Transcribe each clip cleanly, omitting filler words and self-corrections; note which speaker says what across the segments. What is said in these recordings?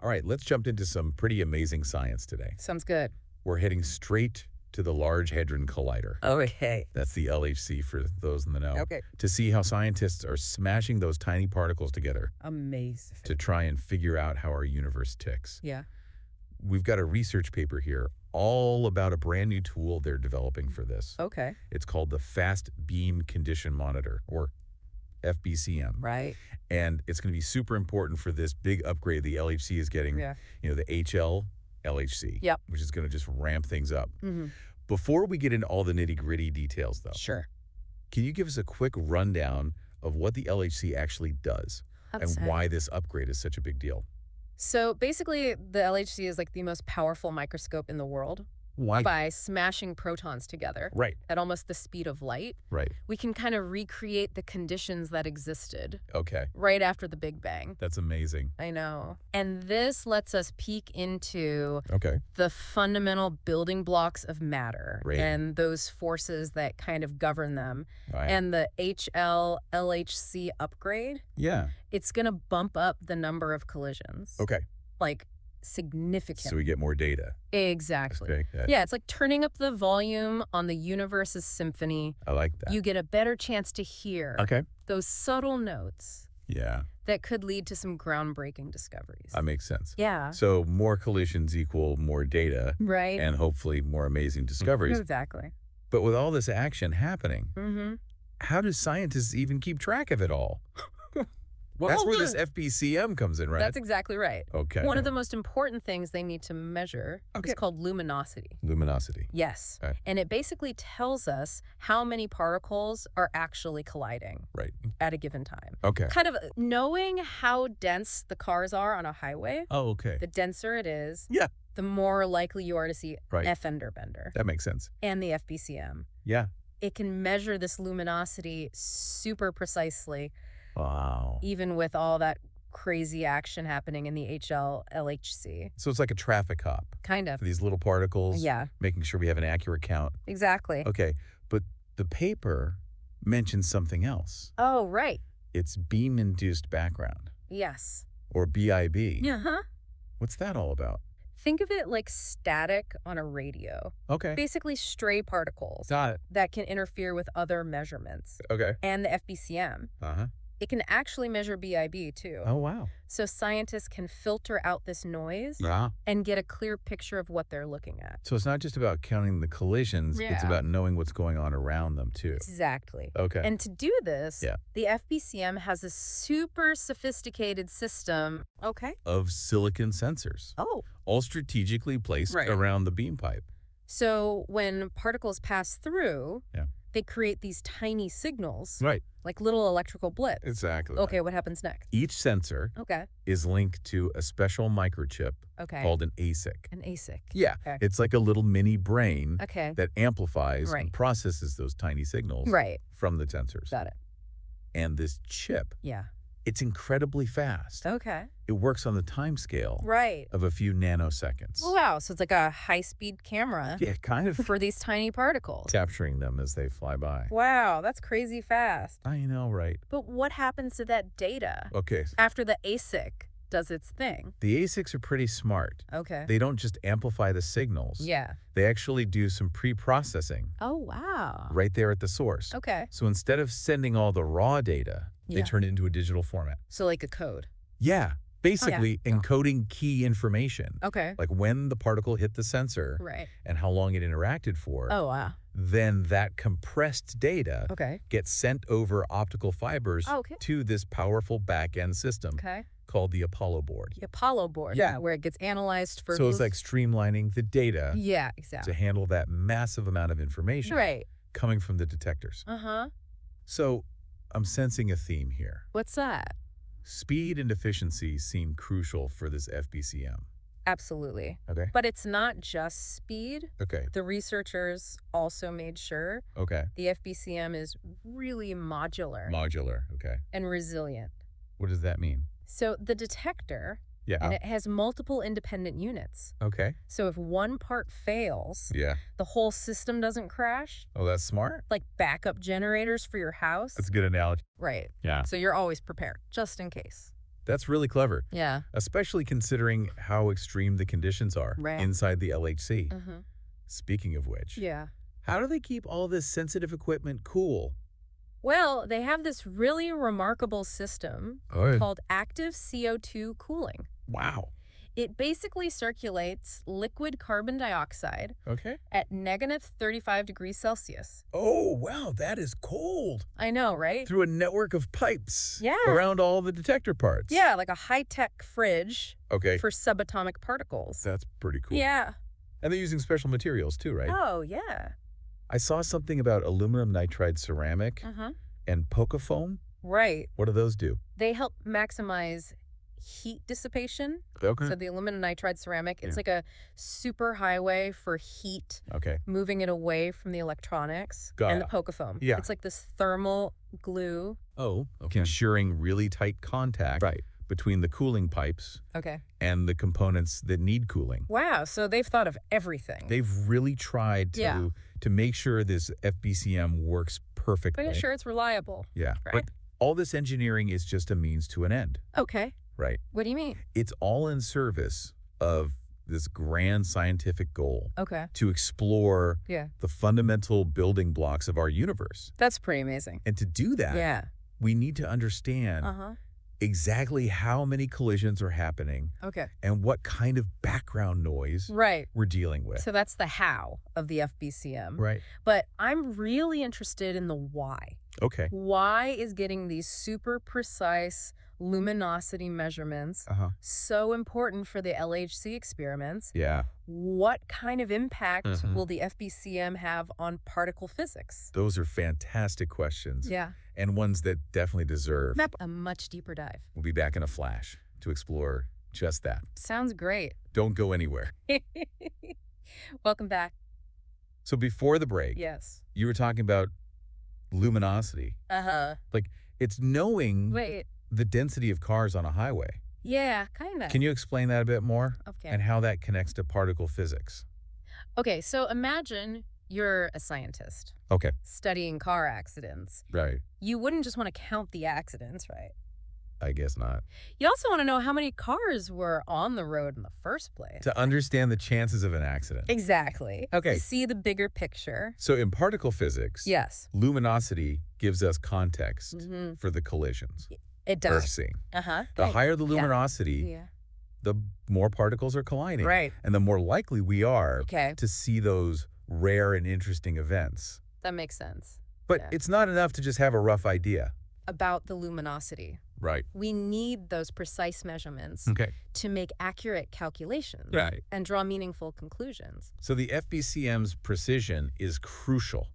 Speaker 1: All right, let's jump into some pretty amazing science today.
Speaker 2: Sounds good.
Speaker 1: We're heading straight to the Large Hadron Collider.
Speaker 2: Okay.
Speaker 1: That's the LHC for those in the know.
Speaker 2: Okay.
Speaker 1: To see how scientists are smashing those tiny particles together
Speaker 2: Amazing.
Speaker 1: to try and figure out how our universe ticks.
Speaker 2: Yeah.
Speaker 1: We've got a research paper here all about a brand new tool they're developing for this.
Speaker 2: Okay.
Speaker 1: It's called the Fast Beam Condition Monitor, or FBCM.
Speaker 2: Right.
Speaker 1: And it's going to be super important for this big upgrade the LHC is getting,
Speaker 2: Yeah.
Speaker 1: the HL-LHC,
Speaker 2: Yep.
Speaker 1: which is going to just ramp things up.
Speaker 2: Mm-hmm.
Speaker 1: Before we get into all the nitty-gritty details, though,
Speaker 2: Sure.
Speaker 1: can you give us a quick rundown of what the LHC actually does and why this upgrade is such a big deal?
Speaker 2: So basically, the LHC is like the most powerful microscope in the world.
Speaker 1: Why?
Speaker 2: By smashing protons together
Speaker 1: Right.
Speaker 2: at almost the speed of light,
Speaker 1: Right.
Speaker 2: we can kind of recreate the conditions that existed
Speaker 1: Okay.
Speaker 2: right after the Big Bang.
Speaker 1: That's amazing.
Speaker 2: I know. And this lets us peek into
Speaker 1: Okay.
Speaker 2: the fundamental building blocks of matter
Speaker 1: Right.
Speaker 2: and those forces that kind of govern them.
Speaker 1: All right.
Speaker 2: And the HL-LHC upgrade,
Speaker 1: Yeah.
Speaker 2: it's going to bump up the number of collisions.
Speaker 1: Okay.
Speaker 2: Like, significant.
Speaker 1: So we get more data.
Speaker 2: Exactly.
Speaker 1: Okay.
Speaker 2: Yeah, it's like turning up the volume on the universe's symphony.
Speaker 1: I like that.
Speaker 2: You get a better chance to hear
Speaker 1: Okay.
Speaker 2: those subtle notes
Speaker 1: Yeah.
Speaker 2: that could lead to some groundbreaking discoveries.
Speaker 1: That makes sense.
Speaker 2: Yeah.
Speaker 1: So more collisions equal more data
Speaker 2: Right.
Speaker 1: and hopefully more amazing discoveries.
Speaker 2: Exactly.
Speaker 1: But with all this action happening,
Speaker 2: Mm-hmm.
Speaker 1: how do scientists even keep track of it all? That's where this FBCM comes in, right?
Speaker 2: That's exactly right.
Speaker 1: Okay.
Speaker 2: One of the most important things they need to measure is called luminosity.
Speaker 1: Luminosity.
Speaker 2: Yes.
Speaker 1: Okay.
Speaker 2: And it basically tells us how many particles are actually colliding
Speaker 1: Right.
Speaker 2: at a given time.
Speaker 1: Okay.
Speaker 2: Kind of knowing how dense the cars are on a highway,
Speaker 1: Oh, okay.
Speaker 2: the denser it is,
Speaker 1: Yeah.
Speaker 2: the more likely you are to see
Speaker 1: Right.
Speaker 2: a fender bender.
Speaker 1: That makes sense.
Speaker 2: And the FBCM.
Speaker 1: Yeah.
Speaker 2: It can measure this luminosity super precisely,
Speaker 1: Wow.
Speaker 2: even with all that crazy action happening in the HL-LHC.
Speaker 1: So it's like a traffic cop
Speaker 2: Kind of.
Speaker 1: for these little particles,
Speaker 2: Yeah,
Speaker 1: making sure we have an accurate count.
Speaker 2: exactly.
Speaker 1: Okay. But the paper mentions something else.
Speaker 2: Oh, right.
Speaker 1: It's beam-induced background,
Speaker 2: Yes.
Speaker 1: or BIB.
Speaker 2: Uh-huh.
Speaker 1: What's that all about?
Speaker 2: Think of it like static on a radio.
Speaker 1: Okay.
Speaker 2: Basically stray particles
Speaker 1: Got it.
Speaker 2: that can interfere with other measurements.
Speaker 1: Okay.
Speaker 2: And the FBCM,
Speaker 1: Uh-huh.
Speaker 2: it can actually measure BIB too.
Speaker 1: Oh, wow.
Speaker 2: So scientists can filter out this noise
Speaker 1: Yeah.
Speaker 2: and get a clear picture of what they're looking at.
Speaker 1: So it's not just about counting the collisions, it's
Speaker 2: Yeah.
Speaker 1: about knowing what's going on around them, too.
Speaker 2: Exactly.
Speaker 1: Okay.
Speaker 2: And to do this,
Speaker 1: Yeah.
Speaker 2: the FBCM has a super sophisticated system. Okay.
Speaker 1: Of silicon sensors,
Speaker 2: Oh.
Speaker 1: all strategically placed
Speaker 2: Right.
Speaker 1: around the beam pipe.
Speaker 2: So when particles pass through,
Speaker 1: Yeah.
Speaker 2: they create these tiny signals,
Speaker 1: Right.
Speaker 2: like little electrical blips.
Speaker 1: Exactly.
Speaker 2: Okay, what happens next?
Speaker 1: Each sensor
Speaker 2: Okay.
Speaker 1: is linked to a special microchip
Speaker 2: Okay.
Speaker 1: called an ASIC.
Speaker 2: An ASIC.
Speaker 1: Yeah.
Speaker 2: Okay.
Speaker 1: It's like a little mini brain
Speaker 2: Okay.
Speaker 1: that amplifies
Speaker 2: Right.
Speaker 1: and processes those tiny signals
Speaker 2: Right.
Speaker 1: from the sensors.
Speaker 2: Got it.
Speaker 1: And this chip,
Speaker 2: Yeah.
Speaker 1: it's incredibly fast.
Speaker 2: Okay.
Speaker 1: It works on the time scale
Speaker 2: Right.
Speaker 1: of a few nanoseconds.
Speaker 2: Wow. So it's like a high-speed camera
Speaker 1: Yeah, kind of
Speaker 2: for these tiny particles.
Speaker 1: capturing them as they fly by.
Speaker 2: Wow, that's crazy fast.
Speaker 1: I know, right?
Speaker 2: But what happens to that data
Speaker 1: Okay.
Speaker 2: after the ASIC does its thing?
Speaker 1: The ASICs are pretty smart.
Speaker 2: Okay.
Speaker 1: They don't just amplify the signals.
Speaker 2: Yeah.
Speaker 1: They actually do some pre-processing
Speaker 2: Oh, wow.
Speaker 1: right there at the source.
Speaker 2: Okay.
Speaker 1: So instead of sending all the raw data, they
Speaker 2: Yeah.
Speaker 1: turn it into a digital format.
Speaker 2: So like a code.
Speaker 1: Yeah. Basically encoding key information.
Speaker 2: Okay.
Speaker 1: Like when the particle hit the sensor
Speaker 2: Right.
Speaker 1: and how long it interacted for.
Speaker 2: Oh, wow.
Speaker 1: Then that compressed data
Speaker 2: Okay.
Speaker 1: gets sent over optical fibers
Speaker 2: Oh, okay.
Speaker 1: to this powerful back-end system
Speaker 2: Okay.
Speaker 1: called the Apollo board.
Speaker 2: The Apollo board.
Speaker 1: Yeah.
Speaker 2: Where it gets analyzed for.
Speaker 1: So it's like streamlining the data
Speaker 2: Yeah,
Speaker 1: to
Speaker 2: exactly.
Speaker 1: handle that massive amount of information
Speaker 2: Right.
Speaker 1: coming from the detectors.
Speaker 2: Uh-huh.
Speaker 1: So I'm sensing a theme here.
Speaker 2: What's that?
Speaker 1: Speed and efficiency seem crucial for this FBCM.
Speaker 2: Absolutely.
Speaker 1: Okay.
Speaker 2: But it's not just speed.
Speaker 1: Okay.
Speaker 2: The researchers also made sure
Speaker 1: Okay.
Speaker 2: the FBCM is really modular
Speaker 1: Modular. Okay.
Speaker 2: and resilient.
Speaker 1: What does that mean?
Speaker 2: So the detector,
Speaker 1: Yeah.
Speaker 2: and it has multiple independent units.
Speaker 1: Okay.
Speaker 2: So if one part fails,
Speaker 1: Yeah.
Speaker 2: the whole system doesn't crash,
Speaker 1: Oh, that's smart.
Speaker 2: like backup generators for your house.
Speaker 1: That's a good analogy.
Speaker 2: Right.
Speaker 1: Yeah.
Speaker 2: So you're always prepared, just in case.
Speaker 1: That's really clever,
Speaker 2: Yeah.
Speaker 1: especially considering how extreme the conditions are
Speaker 2: Right.
Speaker 1: inside the LHC.
Speaker 2: Mm-hmm.
Speaker 1: Speaking of which,
Speaker 2: Yeah.
Speaker 1: how do they keep all this sensitive equipment cool?
Speaker 2: Well, they have this really remarkable system
Speaker 1: Oh,
Speaker 2: called active CO2 cooling.
Speaker 1: wow.
Speaker 2: It basically circulates liquid carbon dioxide
Speaker 1: Okay.
Speaker 2: at -35 degrees Celsius.
Speaker 1: Oh, wow, that is cold.
Speaker 2: I know, right?
Speaker 1: Through a network of pipes
Speaker 2: Yeah.
Speaker 1: around all the detector parts.
Speaker 2: Yeah, like a high-tech fridge
Speaker 1: Okay,
Speaker 2: for subatomic particles.
Speaker 1: that's pretty cool.
Speaker 2: Yeah.
Speaker 1: And they're using special materials too, right?
Speaker 2: Oh, yeah.
Speaker 1: I saw something about aluminum nitride ceramic
Speaker 2: Uh-huh.
Speaker 1: and Pokefoam.
Speaker 2: Right.
Speaker 1: What do those do?
Speaker 2: They help maximize heat dissipation.
Speaker 1: Okay.
Speaker 2: So the aluminum nitride ceramic, it's
Speaker 1: Yeah.
Speaker 2: like a super highway for heat,
Speaker 1: Okay.
Speaker 2: moving it away from the electronics.
Speaker 1: Got
Speaker 2: And the
Speaker 1: it.
Speaker 2: Pokefoam.
Speaker 1: Yeah.
Speaker 2: It's like this thermal glue.
Speaker 1: Oh, okay. Ensuring really tight contact between the cooling pipes
Speaker 2: Okay.
Speaker 1: and the components that need cooling.
Speaker 2: Wow, so they've thought of everything.
Speaker 1: They've really tried to
Speaker 2: Yeah.
Speaker 1: to make sure this FBCM works perfectly.
Speaker 2: Making sure it's reliable.
Speaker 1: Yeah.
Speaker 2: Right.
Speaker 1: But all this engineering is just a means to an end,
Speaker 2: Okay.
Speaker 1: right?
Speaker 2: What do you mean?
Speaker 1: It's all in service of this grand scientific goal
Speaker 2: Okay.
Speaker 1: to explore
Speaker 2: Yeah.
Speaker 1: the fundamental building blocks of our universe.
Speaker 2: That's pretty amazing.
Speaker 1: And to do that,
Speaker 2: Yeah.
Speaker 1: we need to understand
Speaker 2: Uh-huh.
Speaker 1: exactly how many collisions are happening
Speaker 2: Okay.
Speaker 1: and what kind of background noise
Speaker 2: Right.
Speaker 1: we're dealing with.
Speaker 2: So that's the how of the FBCM.
Speaker 1: Right.
Speaker 2: But I'm really interested in the why.
Speaker 1: Okay.
Speaker 2: Why is getting these super precise luminosity measurements
Speaker 1: Uh-huh.
Speaker 2: so important for the LHC experiments?
Speaker 1: Yeah.
Speaker 2: What kind of impact
Speaker 1: Mhm.
Speaker 2: will the FBCM have on particle physics?
Speaker 1: Those are fantastic questions.
Speaker 2: Yeah.
Speaker 1: And ones that definitely deserve.
Speaker 2: A much deeper dive.
Speaker 1: We'll be back in a flash to explore just that.
Speaker 2: Sounds great.
Speaker 1: Don't go anywhere.
Speaker 2: Welcome back.
Speaker 1: So before the break,
Speaker 2: Yes.
Speaker 1: you were talking about luminosity.
Speaker 2: Uh-huh.
Speaker 1: It's knowing
Speaker 2: Wait.
Speaker 1: the density of cars on a highway.
Speaker 2: Yeah, kind of.
Speaker 1: Can you explain that a bit more?
Speaker 2: Okay.
Speaker 1: And how that connects to particle physics?
Speaker 2: Okay, so imagine you're a scientist
Speaker 1: Okay.
Speaker 2: studying car accidents.
Speaker 1: Right.
Speaker 2: You wouldn't just want to count the accidents, right?
Speaker 1: I guess not.
Speaker 2: You also want to know how many cars were on the road in the first place.
Speaker 1: To understand the chances of an accident.
Speaker 2: Exactly.
Speaker 1: Okay.
Speaker 2: To see the bigger picture.
Speaker 1: So in particle physics,
Speaker 2: Yes.
Speaker 1: luminosity gives us context
Speaker 2: Mhm.
Speaker 1: for the collisions
Speaker 2: It
Speaker 1: we're
Speaker 2: does.
Speaker 1: seeing.
Speaker 2: Uh-huh.
Speaker 1: The higher the
Speaker 2: Yeah.
Speaker 1: luminosity,
Speaker 2: Yeah.
Speaker 1: the more particles are colliding.
Speaker 2: Right.
Speaker 1: And the more likely we are
Speaker 2: Okay.
Speaker 1: to see those rare and interesting events.
Speaker 2: That makes sense.
Speaker 1: But
Speaker 2: Yeah.
Speaker 1: it's not enough to just have a rough idea.
Speaker 2: About the luminosity.
Speaker 1: Right.
Speaker 2: We need those precise measurements
Speaker 1: Okay.
Speaker 2: to make accurate calculations
Speaker 1: Right.
Speaker 2: and draw meaningful conclusions.
Speaker 1: So the FBCM's precision is crucial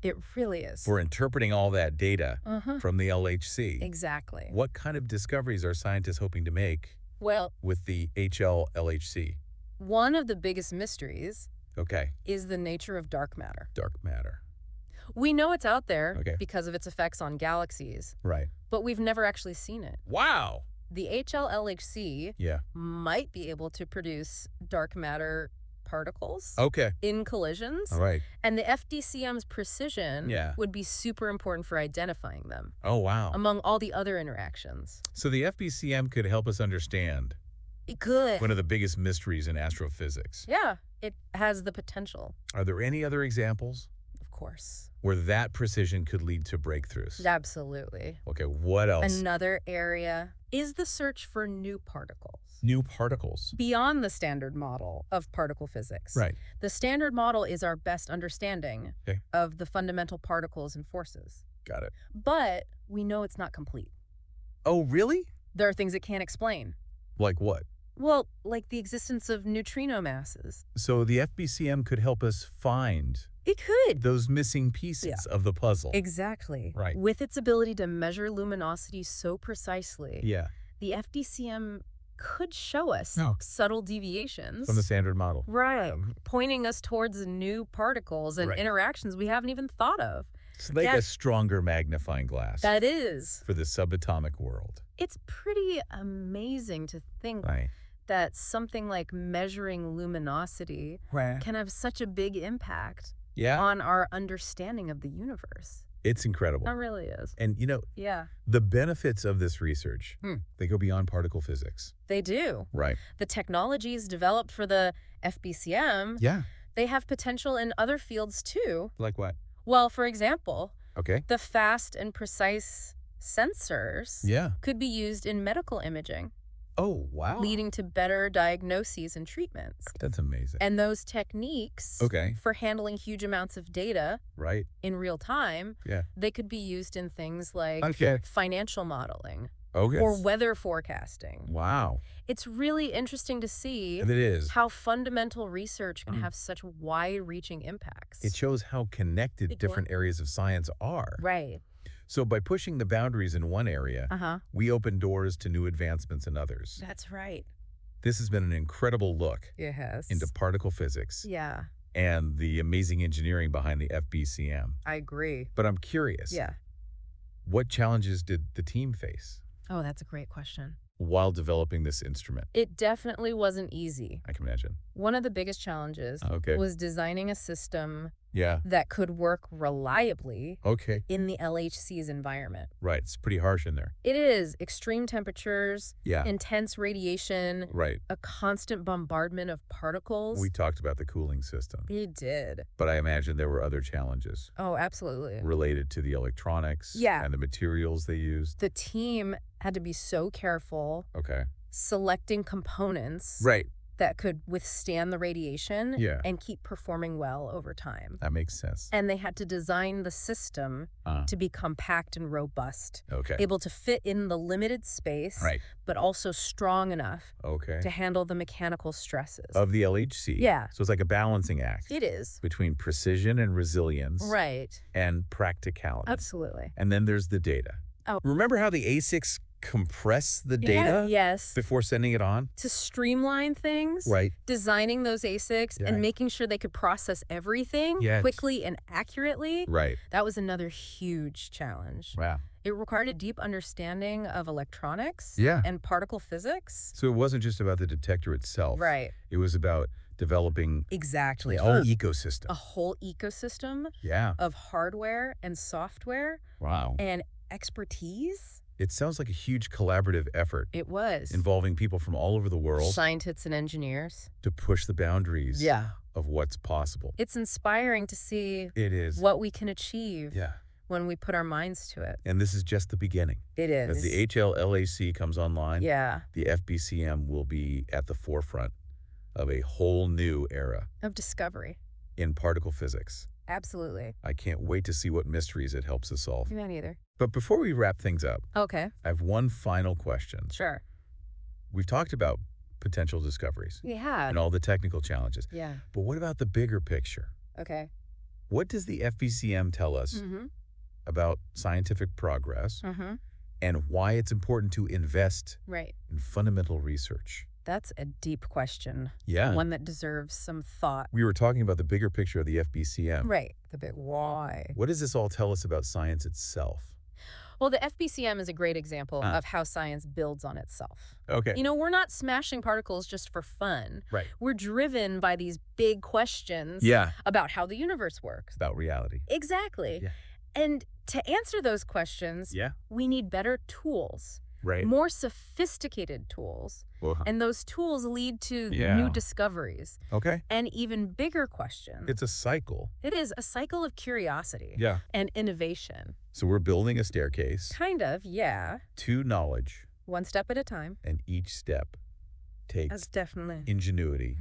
Speaker 2: It really is.
Speaker 1: for interpreting all that data
Speaker 2: Uh-huh.
Speaker 1: from the LHC.
Speaker 2: Exactly.
Speaker 1: What kind of discoveries are scientists hoping to make
Speaker 2: Well,
Speaker 1: with the HL-LHC?
Speaker 2: one of the biggest mysteries
Speaker 1: Okay.
Speaker 2: is the nature of dark matter.
Speaker 1: Dark matter.
Speaker 2: We know it's out there
Speaker 1: Okay.
Speaker 2: because of its effects on galaxies,
Speaker 1: Right.
Speaker 2: but we've never actually seen it.
Speaker 1: Wow.
Speaker 2: The HL-LHC
Speaker 1: Yeah.
Speaker 2: might be able to produce dark matter particles
Speaker 1: Okay.
Speaker 2: in collisions,
Speaker 1: All right.
Speaker 2: and the FDCM's precision
Speaker 1: Yeah.
Speaker 2: would be super important for identifying them
Speaker 1: Oh, wow.
Speaker 2: among all the other interactions.
Speaker 1: So the FBCM could help us understand
Speaker 2: It could.
Speaker 1: one of the biggest mysteries in astrophysics.
Speaker 2: Yeah, it has the potential,
Speaker 1: Are there any other examples
Speaker 2: of course.
Speaker 1: where that precision could lead to breakthroughs?
Speaker 2: Absolutely.
Speaker 1: Okay, what else?
Speaker 2: Another area is the search for new particles.
Speaker 1: New particles.
Speaker 2: Beyond the standard model of particle physics.
Speaker 1: Right.
Speaker 2: The standard model is our best understanding
Speaker 1: Okay.
Speaker 2: of the fundamental particles and forces.
Speaker 1: Got it.
Speaker 2: But we know it's not complete.
Speaker 1: Oh, really?
Speaker 2: There are things it can't explain.
Speaker 1: Like what?
Speaker 2: Well, like the existence of neutrino masses.
Speaker 1: So the FBCM could help us find
Speaker 2: It could.
Speaker 1: those missing pieces of the puzzle.
Speaker 2: Exactly.
Speaker 1: Right.
Speaker 2: With its ability to measure luminosity so precisely,
Speaker 1: Yeah,
Speaker 2: the FDCM could show us
Speaker 1: Oh.
Speaker 2: subtle deviations.
Speaker 1: from the standard model.
Speaker 2: Right. Pointing us towards new particles and
Speaker 1: Right.
Speaker 2: interactions we haven't even thought of.
Speaker 1: It's like
Speaker 2: Yeah.
Speaker 1: a stronger magnifying glass
Speaker 2: That is.
Speaker 1: for the subatomic world.
Speaker 2: It's pretty amazing to think
Speaker 1: Right.
Speaker 2: that something like measuring luminosity can have such a big impact
Speaker 1: Yeah.
Speaker 2: on our understanding of the universe.
Speaker 1: It's incredible.
Speaker 2: It really is.
Speaker 1: And,
Speaker 2: Yeah.
Speaker 1: the benefits of this research, they go beyond particle physics.
Speaker 2: They do.
Speaker 1: Right.
Speaker 2: The technologies developed for the FBCM,
Speaker 1: Yeah.
Speaker 2: they have potential in other fields too.
Speaker 1: Like what?
Speaker 2: Well, for example,
Speaker 1: Okay.
Speaker 2: the fast and precise sensors
Speaker 1: Yeah.
Speaker 2: could be used in medical imaging,
Speaker 1: Oh, wow.
Speaker 2: leading to better diagnoses and treatments.
Speaker 1: That's amazing.
Speaker 2: And those techniques
Speaker 1: Okay.
Speaker 2: for handling huge amounts of data
Speaker 1: Right.
Speaker 2: in real time,
Speaker 1: Yeah.
Speaker 2: they could be used in things like
Speaker 1: Okay.
Speaker 2: financial modeling
Speaker 1: Okay.
Speaker 2: or weather forecasting.
Speaker 1: Wow.
Speaker 2: It's really interesting to see
Speaker 1: It is.
Speaker 2: how fundamental research can have such wide-reaching impacts.
Speaker 1: It shows how connected different areas of science are.
Speaker 2: Right.
Speaker 1: So by pushing the boundaries in one area, we open doors to new advancements in others.
Speaker 2: That's right.
Speaker 1: This has been an incredible look
Speaker 2: Yes.
Speaker 1: into particle physics
Speaker 2: Yeah,
Speaker 1: and the amazing engineering behind the FBCM.
Speaker 2: I agree.
Speaker 1: But I'm curious,
Speaker 2: Yeah.
Speaker 1: what challenges did the team face
Speaker 2: Oh, that's a great question.
Speaker 1: while developing this instrument?
Speaker 2: It definitely wasn't easy.
Speaker 1: I can imagine.
Speaker 2: One of the biggest challenges
Speaker 1: Okay.
Speaker 2: was designing a system
Speaker 1: Yeah.
Speaker 2: that could work reliably
Speaker 1: Okay.
Speaker 2: in the LHC's environment.
Speaker 1: Right. It's pretty harsh in there.
Speaker 2: It is extreme temperatures,
Speaker 1: Yeah.
Speaker 2: intense radiation,
Speaker 1: Right.
Speaker 2: a constant bombardment of particles.
Speaker 1: We talked about the cooling system,
Speaker 2: We did.
Speaker 1: but I imagine there were other challenges
Speaker 2: Oh, absolutely.
Speaker 1: related to the electronics
Speaker 2: Yeah.
Speaker 1: and the materials they used.
Speaker 2: The team had to be so careful
Speaker 1: Okay.
Speaker 2: selecting components
Speaker 1: Right.
Speaker 2: that could withstand the radiation
Speaker 1: Yeah.
Speaker 2: and keep performing well over time.
Speaker 1: That makes sense.
Speaker 2: And they had to design the system
Speaker 1: Uh,
Speaker 2: to be compact and robust,
Speaker 1: okay.
Speaker 2: able to fit in the limited space,
Speaker 1: Right.
Speaker 2: but also strong enough
Speaker 1: Okay.
Speaker 2: to handle the mechanical stresses.
Speaker 1: Of the LHC.
Speaker 2: Yeah.
Speaker 1: So it's like a balancing act
Speaker 2: It is.
Speaker 1: between precision and resilience
Speaker 2: Right.
Speaker 1: and practicality.
Speaker 2: Absolutely.
Speaker 1: And then there's the data.
Speaker 2: Oh.
Speaker 1: Remember how the ASICs compress the data
Speaker 2: Yes.
Speaker 1: before sending it on?
Speaker 2: To streamline things,
Speaker 1: Right.
Speaker 2: designing those ASICs
Speaker 1: Yeah.
Speaker 2: and making sure they could process everything
Speaker 1: Yes.
Speaker 2: quickly and accurately,
Speaker 1: Right.
Speaker 2: that was another huge challenge.
Speaker 1: Wow.
Speaker 2: It required a deep understanding of electronics
Speaker 1: Yeah.
Speaker 2: and particle physics.
Speaker 1: So it wasn't just about the detector itself.
Speaker 2: Right.
Speaker 1: It was about developing
Speaker 2: Exactly.
Speaker 1: a whole ecosystem.
Speaker 2: A whole ecosystem
Speaker 1: Yeah.
Speaker 2: of hardware and software
Speaker 1: Wow.
Speaker 2: and expertise.
Speaker 1: It sounds like a huge collaborative effort
Speaker 2: It was.
Speaker 1: involving people from all over the world
Speaker 2: Scientists and engineers.
Speaker 1: to push the boundaries
Speaker 2: Yeah.
Speaker 1: of what's possible.
Speaker 2: It's inspiring to see
Speaker 1: It is.
Speaker 2: what we can achieve
Speaker 1: Yeah.
Speaker 2: when we put our minds to it.
Speaker 1: And this is just the beginning.
Speaker 2: It is.
Speaker 1: As the HL-LHC comes online,
Speaker 2: Yeah.
Speaker 1: the FBCM will be at the forefront of a whole new era
Speaker 2: Of discovery.
Speaker 1: in particle physics.
Speaker 2: Absolutely.
Speaker 1: I can't wait to see what mysteries it helps us solve.
Speaker 2: Me neither.
Speaker 1: But before we wrap things up,
Speaker 2: Okay.
Speaker 1: I have one final question.
Speaker 2: Sure.
Speaker 1: We've talked about potential discoveries
Speaker 2: Yeah.
Speaker 1: and all the technical challenges,
Speaker 2: Yeah.
Speaker 1: but what about the bigger picture?
Speaker 2: Okay.
Speaker 1: What does the FBCM tell us
Speaker 2: Mm-hmm.
Speaker 1: about scientific progress
Speaker 2: Mm-hmm.
Speaker 1: and why it's important to invest
Speaker 2: Right.
Speaker 1: in fundamental research?
Speaker 2: That's a deep question.
Speaker 1: Yeah.
Speaker 2: One that deserves some thought.
Speaker 1: We were talking about the bigger picture of the FBCM.
Speaker 2: Right. The big why.
Speaker 1: What does this all tell us about science itself?
Speaker 2: Well, the FBCM is a great example
Speaker 1: Ah.
Speaker 2: of how science builds on itself.
Speaker 1: Okay.
Speaker 2: You know, we're not smashing particles just for fun.
Speaker 1: Right.
Speaker 2: We're driven by these big questions
Speaker 1: Yeah.
Speaker 2: about how the universe works.
Speaker 1: It's about reality.
Speaker 2: Exactly.
Speaker 1: Yeah.
Speaker 2: And to answer those questions,
Speaker 1: Yeah.
Speaker 2: we need better tools,
Speaker 1: Right.
Speaker 2: more sophisticated tools.
Speaker 1: Well,
Speaker 2: And those tools lead to
Speaker 1: Yeah.
Speaker 2: new discoveries
Speaker 1: okay.
Speaker 2: and even bigger questions.
Speaker 1: It's a cycle.
Speaker 2: It is a cycle of curiosity
Speaker 1: Yeah.
Speaker 2: and innovation.
Speaker 1: So we're building a staircase
Speaker 2: Kind of, yeah.
Speaker 1: to knowledge,
Speaker 2: One step at a time.
Speaker 1: and each step takes
Speaker 2: That's definitely.
Speaker 1: ingenuity,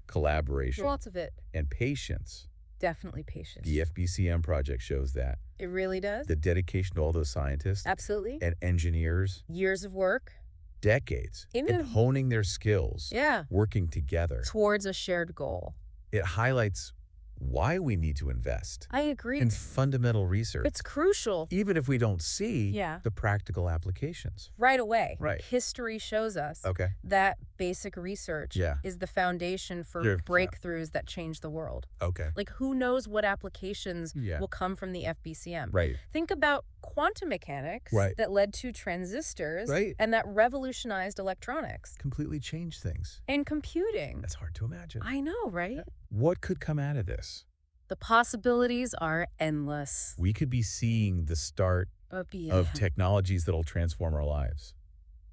Speaker 1: collaboration,
Speaker 2: Lots of it.
Speaker 1: and patience.
Speaker 2: Definitely patience.
Speaker 1: The FBCM project shows that.
Speaker 2: It really does.
Speaker 1: The dedication to all those scientists
Speaker 2: Absolutely.
Speaker 1: and engineers,
Speaker 2: Years of work.
Speaker 1: decades, in
Speaker 2: Even-
Speaker 1: honing their skills,
Speaker 2: Yeah.
Speaker 1: working together.
Speaker 2: Towards a shared goal.
Speaker 1: It highlights why we need to invest
Speaker 2: I agree.
Speaker 1: in fundamental research,
Speaker 2: It's crucial.
Speaker 1: even if we don't see
Speaker 2: Yeah.
Speaker 1: the practical applications.
Speaker 2: Right away.
Speaker 1: Right.
Speaker 2: History shows us
Speaker 1: Okay.
Speaker 2: that basic research
Speaker 1: Yeah.
Speaker 2: is the foundation for
Speaker 1: Sure.
Speaker 2: breakthroughs that change the world.
Speaker 1: Okay.
Speaker 2: Like, who knows what applications
Speaker 1: Yeah.
Speaker 2: will come from the FBCM?
Speaker 1: Right.
Speaker 2: Think about quantum mechanics
Speaker 1: Right.
Speaker 2: that led to transistors
Speaker 1: Right.
Speaker 2: and that revolutionized electronics
Speaker 1: Completely change things.
Speaker 2: and computing.
Speaker 1: That's hard to imagine.
Speaker 2: I know, right?
Speaker 1: What could come out of this?
Speaker 2: The possibilities are endless.
Speaker 1: We could be seeing the start of technologies that'll transform our lives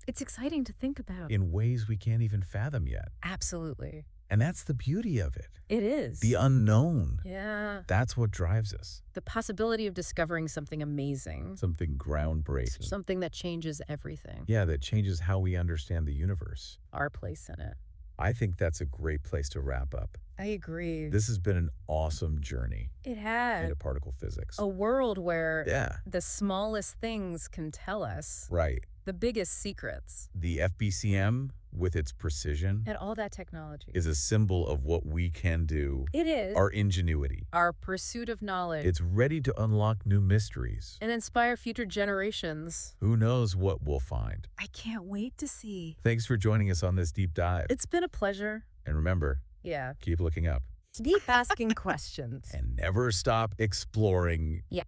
Speaker 2: It's exciting to think about.
Speaker 1: in ways we can't even fathom yet.
Speaker 2: Absolutely.
Speaker 1: And that's the beauty of it.
Speaker 2: It is.
Speaker 1: The unknown.
Speaker 2: Yeah.
Speaker 1: That's what drives us.
Speaker 2: The possibility of discovering something amazing.
Speaker 1: Something groundbreaking.
Speaker 2: Something that changes everything.
Speaker 1: Yeah, that changes how we understand the universe.
Speaker 2: Our place in it.
Speaker 1: I think that's a great place to wrap up.
Speaker 2: I agree.
Speaker 1: This has been an awesome journey
Speaker 2: It had
Speaker 1: into particle physics.
Speaker 2: a world where
Speaker 1: Yeah.
Speaker 2: the smallest things can tell us
Speaker 1: Right.
Speaker 2: the biggest secrets.
Speaker 1: The FBCM, with its precision,
Speaker 2: And all that technology.
Speaker 1: is a symbol of what we can do.
Speaker 2: It is.
Speaker 1: Our ingenuity.
Speaker 2: Our pursuit of knowledge.
Speaker 1: It's ready to unlock new mysteries.
Speaker 2: And inspire future generations.
Speaker 1: Who knows what we'll find?
Speaker 2: I can't wait to see.
Speaker 1: Thanks for joining us on this deep dive.
Speaker 2: It's been a pleasure.
Speaker 1: And remember,
Speaker 2: Yeah.
Speaker 1: keep looking up.
Speaker 2: Keep asking questions.
Speaker 1: And never stop exploring.
Speaker 2: Yeah.